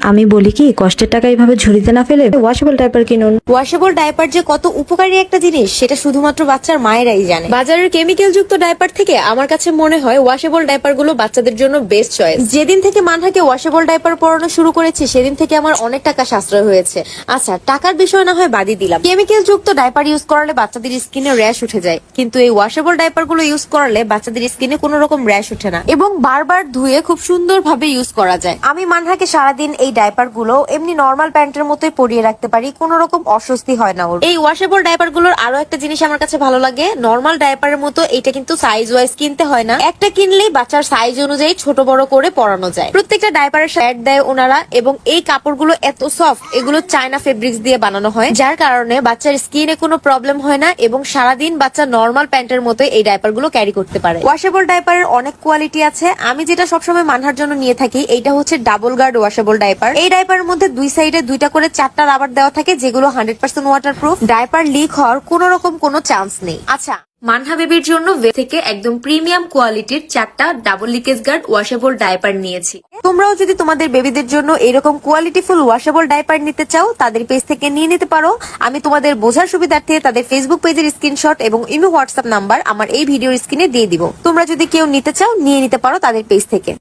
আমি বলি কি, কষ্টের টাকা এইভাবে ঝুড়িতে না ফেলে ওয়াশেবল ডাইপার কিনুন। ওয়াশেবল ডাইপার যে কত উপকারী একটা জিনিস সেটা শুধুমাত্র বাচ্চার মায়েরাই জানে। বাজারের কেমিক্যাল যুক্ত ডাইপার থেকে আমার কাছে মনে হয় ওয়াশেবল ডাইপার গুলো বাচ্চাদের জন্য বেস্ট চয়েস। যেদিন থেকে মানহাকে ওয়াশেবল ডাইপার পরানো শুরু করেছি সেদিন থেকে আমার অনেক টাকা সাশ্রয় হয়েছে। আচ্ছা, টাকার বিষয় না হয় বাদই দিলাম, কেমিক্যাল যুক্ত ডাইপার ইউজ করালে বাচ্চাদের স্কিনে র্যাশ উঠে যায়, কিন্তু এই ওয়াশেবল ডাইপার গুলো ইউজ করালে বাচ্চাদের স্কিনে কোনো রকম র্যাশ উঠে না এবং বারবার ধুয়ে খুব সুন্দর ভাবে ইউজ করা যায়। আমি মানহাকে সারাদিন এই ডাইপার গুলো এমনি নর্মাল প্যান্টের মতোই পরিয়ে রাখতে পারি, কোনো রকম অস্বস্তি হয় না ওর। এই ওয়াশেবল ডাইপার গুলোর আরো একটা জিনিস আমার কাছে ভালো লাগে, নর্মাল ডাইপারের মতো এটা কিন্তু সাইজ ওয়াইজ কিনতে হয় না, একটা কিনলেই বাচ্চার সাইজ অনুযায়ী ছোট বড় করে পরানো যায়। প্রত্যেকটা ডাইপারের সাথে দেয় ওনারা, এবং এই কাপড়গুলো এত সফট, এগুলো চায়না ফেব্রিক্স দিয়ে বানানো হয়, যার কারণে বাচ্চার স্কিনে কোনো প্রবলেম হয় না এবং সারাদিন বাচ্চা নর্মাল প্যান্টের মতো এই ডাইপার গুলো ক্যারি করতে পারে। ওয়াশেবল ডাইপারের অনেক কোয়ালিটি আছে, আমি যেটা সবসময় মানহার জন্য নিয়ে থাকি এইটা হচ্ছে ডাবল গার্ড ওয়াশেবল ডাইপার। এই ডাইপারের মধ্যে দুই সাইডে দুইটা করে 4টা রাবার দেওয়া থাকে, যেগুলো 100% ওয়াটারপ্রুফ। ডাইপার লিক হওয়ার কোনো রকম কোনো চান্স নেই। আচ্ছা, মানহা বেবির জন্য থেকে একদম প্রিমিয়াম কোয়ালিটির 4টা double leakage guard washable diaper নিয়েছি। তোমরাও যদি তোমাদের বেবিদের জন্য এরকম কোয়ালিটিফুল ওয়াশেবল ডাইপার নিতে চাও তাদের পেজ থেকে নিয়ে নিতে পারো। আমি তোমাদের বোঝার সুবিধার্থে তাদের ফেসবুক পেজের স্ক্রিনশট এবং ইমো হোয়াটসঅ্যাপ নাম্বার আমার এই ভিডিওর স্ক্রিনে দিয়ে দিব। তোমরা যদি কেউ নিতে চাও নিয়ে নিতে পারো তাদের পেজ থেকে।